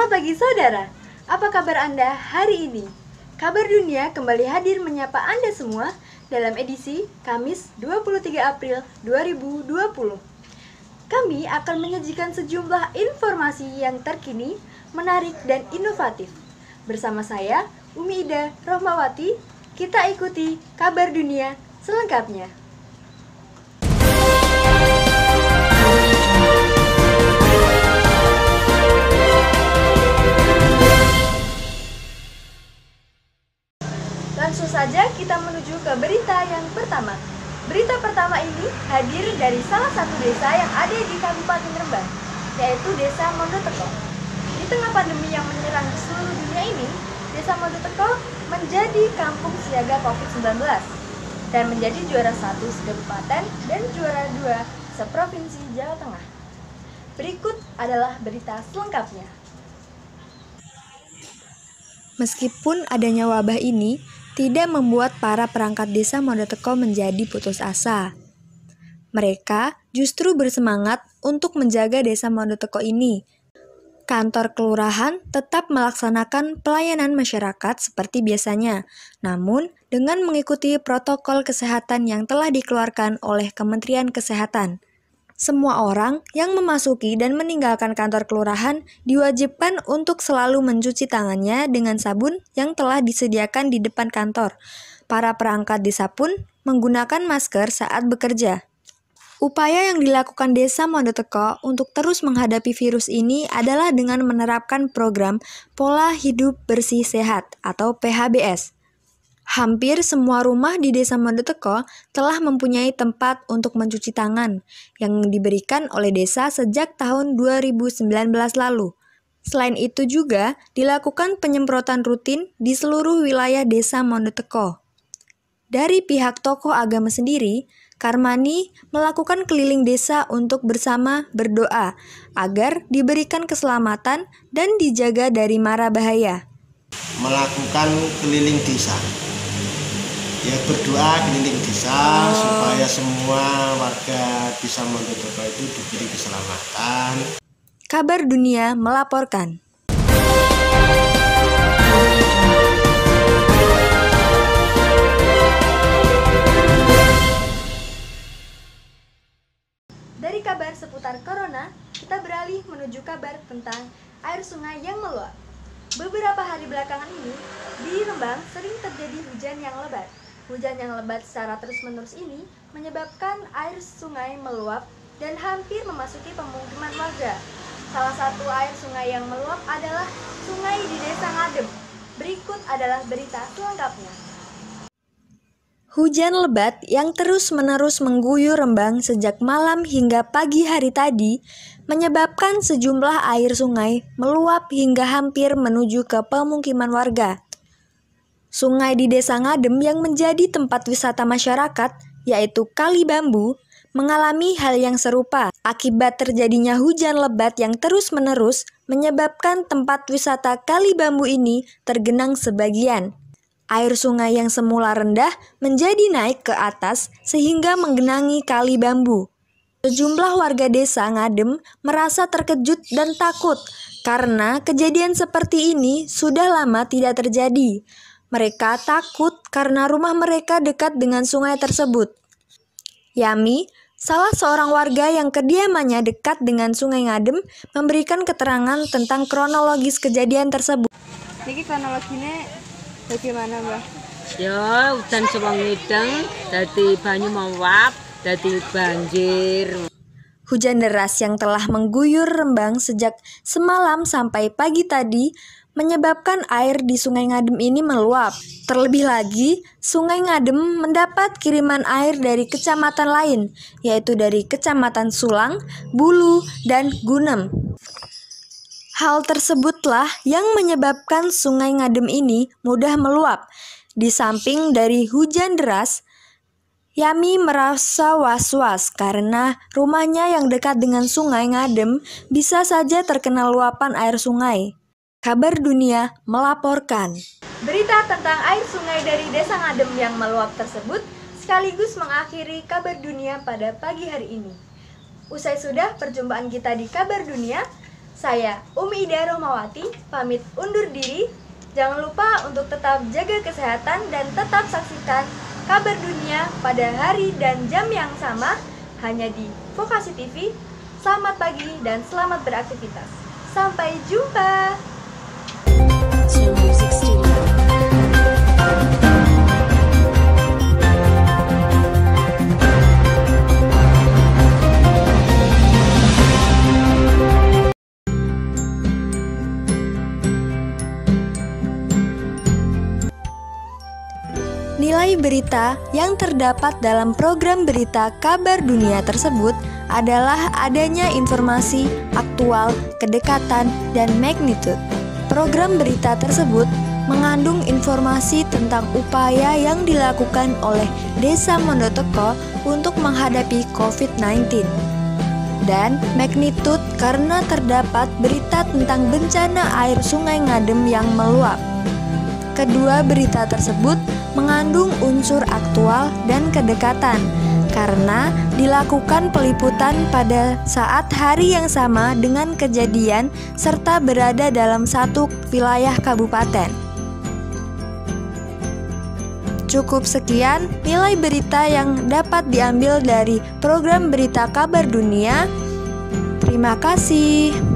Selamat pagi saudara, apa kabar Anda hari ini? Kabar Dunia kembali hadir menyapa Anda semua dalam edisi Kamis 23 April 2020. Kami akan menyajikan sejumlah informasi yang terkini, menarik dan inovatif. Bersama saya, Umi Ida Rohmawati, kita ikuti kabar dunia selengkapnya. Langsung saja kita menuju ke berita yang pertama. Berita pertama ini hadir dari salah satu desa yang ada di Kabupaten Rembang, yaitu Desa Mondoteko. Di tengah pandemi yang menyerang di seluruh dunia ini, Desa Mondoteko menjadi kampung siaga COVID-19 dan menjadi juara 1 se-kabupaten dan juara 2 se-provinsi Jawa Tengah. Berikut adalah berita selengkapnya. Meskipun adanya wabah ini tidak membuat para perangkat desa Mondoteko menjadi putus asa. Mereka justru bersemangat untuk menjaga desa Mondoteko ini. Kantor kelurahan tetap melaksanakan pelayanan masyarakat seperti biasanya, namun dengan mengikuti protokol kesehatan yang telah dikeluarkan oleh Kementerian Kesehatan. Semua orang yang memasuki dan meninggalkan kantor kelurahan diwajibkan untuk selalu mencuci tangannya dengan sabun yang telah disediakan di depan kantor. Para perangkat desa pun menggunakan masker saat bekerja. Upaya yang dilakukan Desa Mondoteko untuk terus menghadapi virus ini adalah dengan menerapkan program Pola Hidup Bersih Sehat atau PHBS. Hampir semua rumah di Desa Mondoteko telah mempunyai tempat untuk mencuci tangan yang diberikan oleh desa sejak tahun 2019 lalu. Selain itu juga dilakukan penyemprotan rutin di seluruh wilayah Desa Mondoteko. Dari pihak tokoh agama sendiri, Karmani melakukan keliling desa untuk bersama berdoa agar diberikan keselamatan dan dijaga dari mara bahaya. Melakukan keliling desa. Ya, berdoa keliling desa supaya semua warga Desa Mondoteko itu diberi keselamatan. Kabar Dunia melaporkan. Dari kabar seputar corona, kita beralih menuju kabar tentang air sungai yang meluap. Beberapa hari belakangan ini, di Rembang sering terjadi hujan yang lebat. Hujan yang lebat secara terus-menerus ini menyebabkan air sungai meluap dan hampir memasuki pemukiman warga. Salah satu air sungai yang meluap adalah sungai di Desa Ngadem. Berikut adalah berita selengkapnya. Hujan lebat yang terus-menerus mengguyur Rembang sejak malam hingga pagi hari tadi menyebabkan sejumlah air sungai meluap hingga hampir menuju ke pemukiman warga. Sungai di Desa Ngadem yang menjadi tempat wisata masyarakat, yaitu Kali Bambu, mengalami hal yang serupa. Akibat terjadinya hujan lebat yang terus-menerus menyebabkan tempat wisata Kali Bambu ini tergenang sebagian. Air sungai yang semula rendah menjadi naik ke atas sehingga menggenangi Kali Bambu. Sejumlah warga Desa Ngadem merasa terkejut dan takut karena kejadian seperti ini sudah lama tidak terjadi. Mereka takut karena rumah mereka dekat dengan sungai tersebut. Yami, salah seorang warga yang kediamannya dekat dengan Sungai Ngadem, memberikan keterangan tentang kronologis kejadian tersebut. Niki kronologinya bagaimana, Mbak? Ya, udan sewengi deng, dadi banyu meluap, dadi banjir. Hujan deras yang telah mengguyur Rembang sejak semalam sampai pagi tadi menyebabkan air di Sungai Ngadem ini meluap. Terlebih lagi, Sungai Ngadem mendapat kiriman air dari kecamatan lain, yaitu dari Kecamatan Sulang, Bulu, dan Gunem. Hal tersebutlah yang menyebabkan Sungai Ngadem ini mudah meluap. Di samping dari hujan deras, Yami merasa was-was karena rumahnya yang dekat dengan Sungai Ngadem bisa saja terkena luapan air sungai. Kabar Dunia melaporkan. Berita tentang air sungai dari Desa Ngadem yang meluap tersebut sekaligus mengakhiri kabar dunia pada pagi hari ini. Usai sudah perjumpaan kita di kabar dunia, Saya Umi Ida Rohmawati pamit undur diri. Jangan lupa untuk tetap jaga kesehatan dan tetap saksikan kabar dunia pada hari dan jam yang sama hanya di Vokasi TV. Selamat pagi dan selamat beraktivitas. Sampai jumpa. Nilai berita yang terdapat dalam program berita kabar dunia tersebut adalah adanya informasi, aktual, kedekatan, dan magnitude. Program berita tersebut mengandung informasi tentang upaya yang dilakukan oleh Desa Mondoteko untuk menghadapi COVID-19. Dan magnitude karena terdapat berita tentang bencana air Sungai Ngadem yang meluap. Kedua berita tersebut mengandung unsur aktual dan kedekatan karena dilakukan peliputan pada saat hari yang sama dengan kejadian serta berada dalam satu wilayah kabupaten. Cukup sekian nilai berita yang dapat diambil dari program berita kabar dunia. Terima kasih.